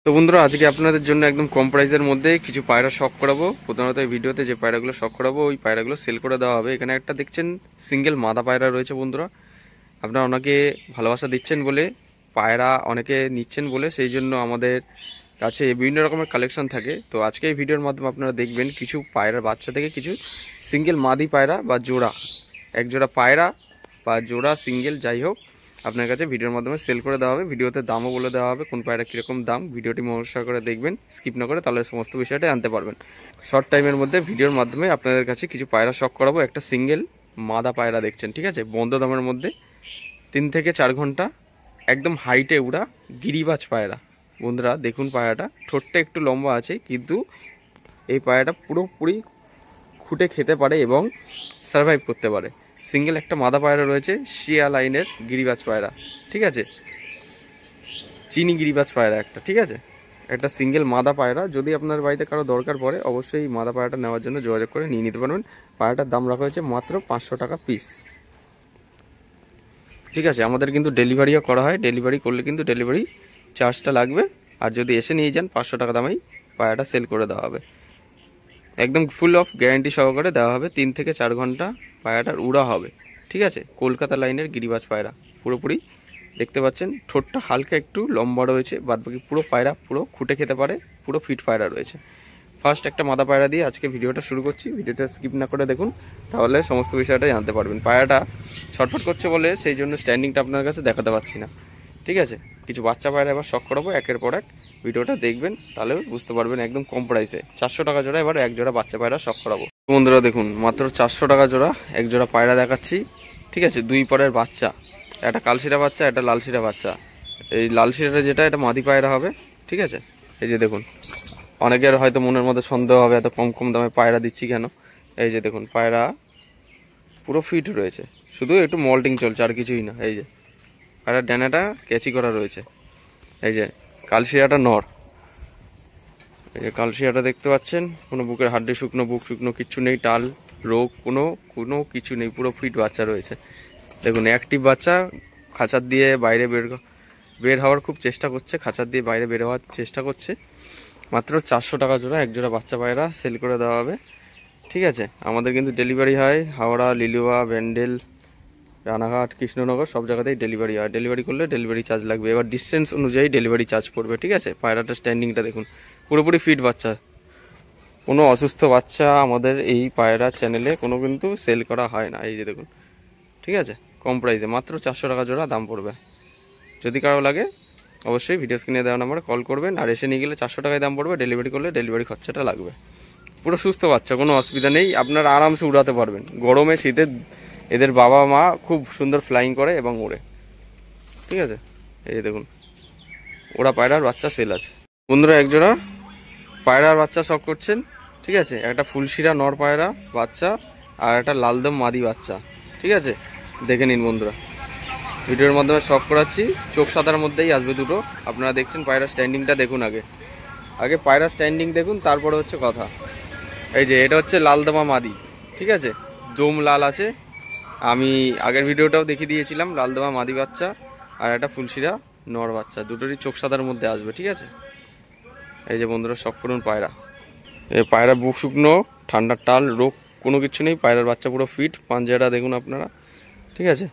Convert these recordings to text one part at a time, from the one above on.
তো বন্ধুরা, আজকে আপনাদের জন্য একদম কম প্রাইসের মধ্যে কিছু পায়রা শখ করাবো। প্রথমত এই ভিডিওতে যে পায়রাগুলো শখ করাবো ওই পায়রাগুলো সেল করে দেওয়া হবে। এখানে একটা দেখছেন সিঙ্গেল মাদা পায়রা রয়েছে বন্ধুরা। আপনারা অনেকে ভালোবাসা দিচ্ছেন বলে, পায়রা অনেকে নিচ্ছেন বলে, সেই জন্য আমাদের কাছে বিভিন্ন রকমের কালেকশন থাকে। তো আজকে এই ভিডিওর মাধ্যমে আপনারা দেখবেন কিছু পায়রার বাচ্চা থেকে কিছু সিঙ্গেল মাদি পায়রা বা জোড়া, এক জোড়া পায়রা বা জোড়া সিঙ্গেল যাই হোক, আপনার কাছে ভিডিওর মাধ্যমে সেল করে দেওয়া হবে। ভিডিওতে দামও বলে দেওয়া হবে, কোন পায়রা কীরকম দাম। ভিডিওটি মনোযোগ করে দেখবেন, স্কিপ না করে, তাহলে সমস্ত বিষয়টা জানতে পারবেন। শর্ট টাইমের মধ্যে ভিডিওর মাধ্যমে আপনাদের কাছে কিছু পায়রা শখ করাবো। একটা সিঙ্গেল মাদা পায়রা দেখছেন, ঠিক আছে, বন্ধ দামের মধ্যে 3 থেকে 4 ঘন্টা একদম হাইটে উড়া গিরিবাজ পায়রা। বন্ধুরা দেখুন, পায়রাটা ঠোঁটটা একটু লম্বা আছে, কিন্তু এই পায়রাটা পুরোপুরি খুঁটে খেতে পারে এবং সার্ভাইভ করতে পারে। সিঙ্গেল একটা মাদা পায়রা রয়েছে, শিয়া লাইনের গিরিবাজ পায়রা, ঠিক আছে, চিনি গিরিবাজ পায়রা একটা, ঠিক আছে, একটা সিঙ্গেল মাদা পায়রা। যদি আপনার বাড়িতে কারো দরকার পড়ে অবশ্যই মাদা পায়রাটা নেওয়ার জন্য যোগাযোগ করে নিয়ে নিতে পারবেন। পায়রাটার দাম রাখা হয়েছে মাত্র 500 টাকা পিস, ঠিক আছে। আমাদের কিন্তু ডেলিভারিও করা হয়, ডেলিভারি করলে কিন্তু ডেলিভারি চার্জটা লাগবে। আর যদি এসে নিয়ে যান 500 টাকা দামেই পায়রাটা সেল করে দেওয়া হবে। একদম ফুল অফ গ্যারান্টি সহকারে দেওয়া হবে। 3 থেকে 4 ঘন্টা পায়রাটার উড়া হবে, ঠিক আছে। কলকাতা লাইনের গিরিবাজ পায়রা, পুরোপুরি দেখতে পাচ্ছেন। ঠোঁটটা হালকা একটু লম্বা রয়েছে, বাদবাকি পুরো পায়রা পুরো খুঁটে খেতে পারে, পুরো ফিট পায়রা রয়েছে। ফার্স্ট একটা মাদা পায়রা দিয়ে আজকে ভিডিওটা শুরু করছি। ভিডিওটা স্কিপ না করে দেখুন, তাহলে সমস্ত বিষয়টা জানতে পারবেন। পায়রাটা ছটফট করছে বলে সেই জন্য স্ট্যান্ডিংটা আপনার কাছে দেখাতে পারছি না, ঠিক আছে। কিছু বাচ্চা পায়রা এবার শখ করাবো একের পর এক, ভিডিওটা দেখবেন তাহলে বুঝতে পারবেন। একদম কম প্রাইসে 400 টাকা জোড়া এবার এক জোড়া বাচ্চা পায়রা শখ করাবো। বন্ধুরা দেখুন, মাত্র 400 টাকা জোড়া এক জোড়া পায়রা দেখাচ্ছি, ঠিক আছে। 2 পরের বাচ্চা, একটা কালশিরা বাচ্চা, একটা লালশিরা বাচ্চা। এই লালশিরাটা যেটা, এটা মাদি পায়রা হবে, ঠিক আছে। এই যে দেখুন, অনেকের হয়তো মনের মধ্যে সন্দেহ হবে এত কম কম দামে পায়রা দিচ্ছি কেন। এই যে দেখুন, পায়রা পুরো ফিট রয়েছে, শুধু একটু মল্টিং চলছে, আর কিছুই না। এই যে পায়রার ডানাটা ক্যাচি করা রয়েছে। এই যে কালশিরাটা নর, এই যে কালশিরাটা দেখতে পাচ্ছেন। কোনো বুকের হাড্ডি শুকনো, বুক শুকনো কিচ্ছু নেই, টাল রোগ কোনো কিছু নেই, পুরো ফিট বাচ্চা রয়েছে। দেখুন অ্যাক্টিভ বাচ্চা, খাঁচার দিয়ে বাইরে বের হওয়ার খুব চেষ্টা করছে, খাঁচার দিয়ে বাইরে বের হওয়ার চেষ্টা করছে। মাত্র 400 টাকা জোড়া এক জোড়া বাচ্চা পায়রা সেল করে দেওয়া হবে, ঠিক আছে। আমাদের কিন্তু ডেলিভারি হয় হাওড়া, লিলুয়া, ব্যান্ডেল, রানাঘাট, কৃষ্ণনগর, সব জায়গাতেই ডেলিভারি হয়। ডেলিভারি করলে ডেলিভারি চার্জ লাগবে, এবার ডিস্টেন্স অনুযায়ী ডেলিভারি চার্জ পড়বে, ঠিক আছে। পায়রাটার স্ট্যান্ডিংটা দেখুন, পুরোপুরি ফিট বাচ্চা, কোনো অসুস্থ বাচ্চা আমাদের এই পায়রা চ্যানেলে কোনো কিন্তু সেল করা হয় না। এই যে দেখুন, ঠিক আছে, কম প্রাইসে মাত্র 400 টাকা জোড়া দাম পড়বে। যদি কারো লাগে অবশ্যই ভিডিও স্ক্রিনে দেওয়া নাম্বারে কল করবেন। আর এসে নিয়ে গেলে 400 টাকায় দাম পড়বে, ডেলিভারি করলে ডেলিভারি খরচাটা লাগবে। পুরো সুস্থ বাচ্চা, কোনো অসুবিধা নেই, আপনারা আরামসে উড়াতে পারবেন। গরমে শীতে এদের বাবা মা খুব সুন্দর ফ্লাইং করে এবং ওড়ে, ঠিক আছে। এই দেখুন, ওরা পায়রার বাচ্চা সেল আছে। বন্ধুরা একজোড়া পায়রার বাচ্চা শখ করছেন, ঠিক আছে, একটা ফুলশিরা নর পায়রা বাচ্চা আর একটা লালদম মাদি বাচ্চা, ঠিক আছে। দেখে নিন বন্ধুরা, ভিডিওর মাধ্যমে শখ করাচ্ছি। চোখ সাদার মধ্যেই আসবে দুটো। আপনারা দেখছেন পায়রা স্ট্যান্ডিংটা দেখুন, আগে পায়রা স্ট্যান্ডিং দেখুন, তারপরে হচ্ছে কথা। এই যে এটা হচ্ছে লালদমা মাদি, ঠিক আছে, জোম লাল আছে। আমি আগের ভিডিওটাও দেখিয়ে দিয়েছিলাম লালদমা মাদি বাচ্চা আর একটা ফুলশিরা নর বাচ্চা, দুটোরই চোখ সাদার মধ্যে আসবে, ঠিক আছে। এই যে বন্ধুরা শখ করুন পায়রা, এই পায়রা বুক শুকনো, ঠান্ডার টাল রোগ কোনো কিছু নেই। পায়রার বাচ্চা পুরো ফিট, পাঞ্জাটা দেখুন আপনারা, ঠিক আছে।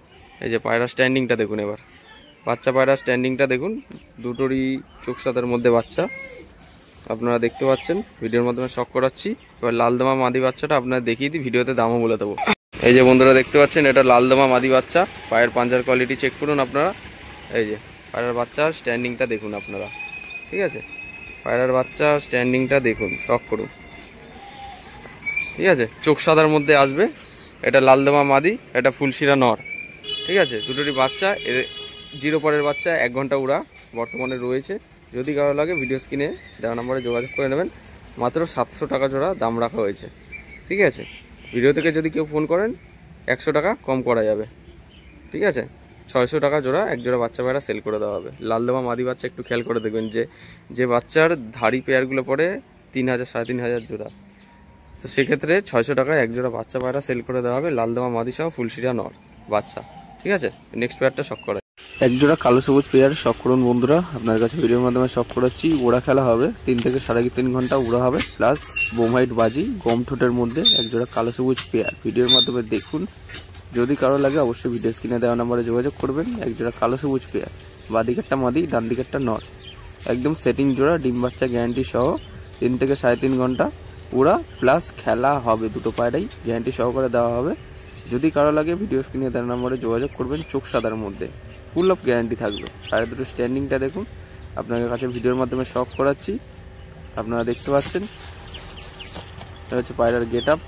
এই যে পায়রা স্ট্যান্ডিংটা দেখুন, এবার বাচ্চা পায়রা স্ট্যান্ডিংটা দেখুন, দুটোরই চোখ সাদার মধ্যে বাচ্চা আপনারা দেখতে পাচ্ছেন। ভিডিওর মাধ্যমে শখ করাচ্ছি। এবার লালদমা মাদি বাচ্চাটা আপনারা দেখিয়ে দিই, ভিডিওতে দামও বলে দেবো। এই যে বন্ধুরা দেখতে পাচ্ছেন, এটা লালদমা মাদি বাচ্চা। পায়ের পাঞ্জার কোয়ালিটি চেক করুন আপনারা। এই যে পায়রার বাচ্চার স্ট্যান্ডিংটা দেখুন আপনারা, ঠিক আছে। পায়রার বাচ্চা স্ট্যান্ডিংটা দেখুন, শখ করুন, ঠিক আছে। চোখ সাদার মধ্যে আসবে। এটা লালদমা মাদি, এটা ফুলশিরা নর, ঠিক আছে। দুটোরই বাচ্চা, 0 পরের বাচ্চা, 1 ঘন্টা উড়া বর্তমানে রয়েছে। যদি কারো লাগে ভিডিও স্ক্রিনে দেওয়া নম্বরে যোগাযোগ করে নেবেন। মাত্র 700 টাকা জোড়া দাম রাখা হয়েছে, ঠিক আছে। ভিডিও থেকে যদি কেউ ফোন করেন 100 টাকা কম করা যাবে, ঠিক আছে। 600 টাকা জোড়া এক জোড়া বাচ্চা পায়রা সেল করে দেওয়া হবে। লালদমা মাদি বাচ্চা একটু খেয়াল করে দেখবেন, যে বাচ্চার ধাড়ি পেয়ারগুলো পড়ে 3000 3500 জোড়া, তো সেক্ষেত্রে 600 টাকায় এক জোড়া বাচ্চা পায়রা সেল করে দেওয়া হবে, লালদমা মাদি সহ ফুলশিরা নর বাচ্চা, ঠিক আছে। নেক্সট পেয়ারটা শখ করে। একজোড়া কালো সবুজ পেয়ার শখ করুন বন্ধুরা, আপনার কাছে ভিডিওর মাধ্যমে শখ করাচ্ছি। ওড়া খেলা হবে 3 থেকে 3.5 ঘন্টা ওড়া হবে, প্লাস বোমহাইট বাজি গম ঠোঁটের মধ্যে একজোড়া কালো সবুজ পেয়ার। ভিডিওর মাধ্যমে দেখুন, যদি কারো লাগে অবশ্যই ভিডিও স্ক্রিনে দেওয়া নাম্বারে যোগাযোগ করবেন। একজোড়া কালো সবুজ পেয়ার, বাঁ দিকেরটা মাদি, ডান দিকেরটা নর, একদম সেটিং জোড়া, ডিম বাচ্চা গ্যারান্টি সহ 3 থেকে 3.5 ঘন্টা ওড়া প্লাস খেলা হবে। দুটো পায়রাই গ্যারান্টি সহকারে দেওয়া হবে। যদি কারো লাগে ভিডিও স্ক্রিনে দেওয়া নাম্বারে যোগাযোগ করবেন। চোখ সাদার মধ্যে ফুল অফ গ্যারান্টি থাকবে। পায়রা দুটো স্ট্যান্ডিংটা দেখুন, আপনাদের কাছে ভিডিওর মাধ্যমে শখ করাচ্ছি। আপনারা দেখতে পাচ্ছেন এটা হচ্ছে পায়রার গেট আপ।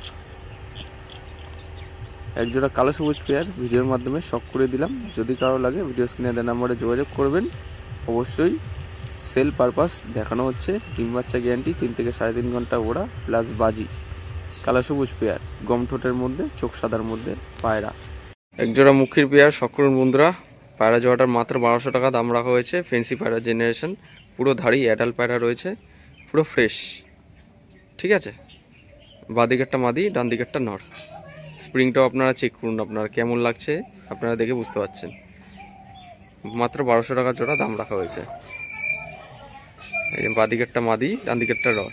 একজোড়া কালো সবুজ পেয়ার ভিডিওর মাধ্যমে শখ করে দিলাম। যদি কারো লাগে ভিডিও স্ক্রিনে দেওয়া নাম্বারে যোগাযোগ করবেন। অবশ্যই সেল পারপাস দেখানো হচ্ছে। ডিম বাচ্চা গ্যারান্টি, 3 থেকে 3.5 ঘন্টা ওড়া প্লাস বাজি, কালো সবুজ পেয়ার, গম ঠোঁটের মধ্যে, চোখ সাদার মধ্যে পায়রা। একজোড়া মুখির পেয়ার শখ করুন বন্ধুরা। পায়রা জোড়াটার মাত্র 1200 টাকা দাম রাখা হয়েছে। ফেন্সি পায়রা জেনারেশন, পুরো ধাড়ি অ্যাডাল্ট পায়রা রয়েছে, পুরো ফ্রেশ। ঠিক আছে, বাঁ দিকেরটা মাদি, ডান দিকেরটা নর। স্প্রিংটাও আপনারা চেক করুন, আপনার কেমন লাগছে আপনারা দেখে বুঝতে পারছেন। মাত্র 1200 টাকা জোড়া দাম রাখা হয়েছে। এই বাঁ দিকেরটা মাদি, ডান দিকেরটা নর,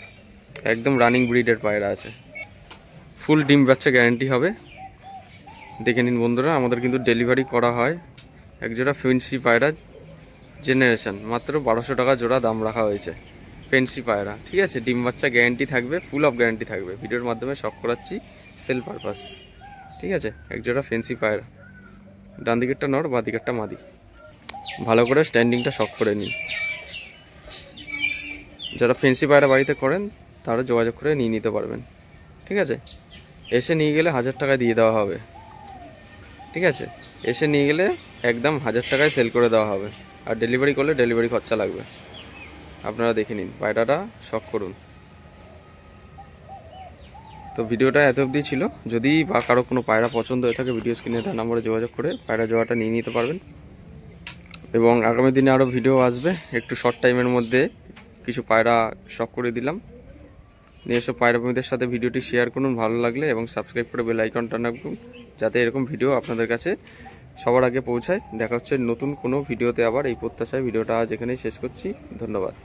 একদম রানিং ব্রিডের পায়রা আছে। ফুল ডিম বাচ্চা গ্যারান্টি হবে। দেখে নিন বন্ধুরা, আমাদের কিন্তু ডেলিভারি করা হয়। একজোড়া ফেন্সি পায়রা জেনারেশন, মাত্র 1200 টাকা জোড়া দাম রাখা হয়েছে। ফেন্সি পায়রা, ঠিক আছে, ডিম বাচ্চা গ্যারান্টি থাকবে, ফুল অফ গ্যারান্টি থাকবে। ভিডিওর মাধ্যমে শখ করাচ্ছি, সেল পারপাস। ঠিক আছে, একজোড়া ফেন্সি পায়রা, ডান দিকেরটা নর, বাঁ দিকেরটা মাদি। ভালো করে স্ট্যান্ডিংটা শখ করে নিন। যারা ফেন্সি পায়রা বাড়িতে করেন তারা যোগাযোগ করে নিয়ে নিতে পারবেন। ঠিক আছে, এসে নিয়ে গেলে 1000 টাকা দিয়ে দেওয়া হবে। ঠিক আছে, এসে নিয়ে গেলে একদম 1000 টাকায় সেল করে দেওয়া হবে। আর ডেলিভারি করলে ডেলিভারি খরচা লাগবে। আপনারা দেখে নিন, পায়রাটা শখ করুন। তো ভিডিওটা এত অবধি ছিল। যদি বা কারো কোনো পায়রা পছন্দ হয়ে থাকে ভিডিও স্ক্রিনে তার নাম্বারে যোগাযোগ করে পায়রা জোড়াটা নিয়ে নিতে পারবেন। এবং আগামী দিনে আরও ভিডিও আসবে। একটু শর্ট টাইমের মধ্যে কিছু পায়রা শখ করে দিলাম। নিয়ে এসব পায়রা প্রেমীদের সাথে ভিডিওটি শেয়ার করুন ভালো লাগলে, এবং সাবস্ক্রাইব করে বেল আইকনটা রাখুন যাতে এরকম ভিডিও আপনাদের কাছে সবার আগে পৌঁছায়। দেখা হচ্ছে নতুন কোনো ভিডিওতে আবার, এই প্রত্যাশায় ভিডিওটা আজ এখানেই শেষ করছি। ধন্যবাদ।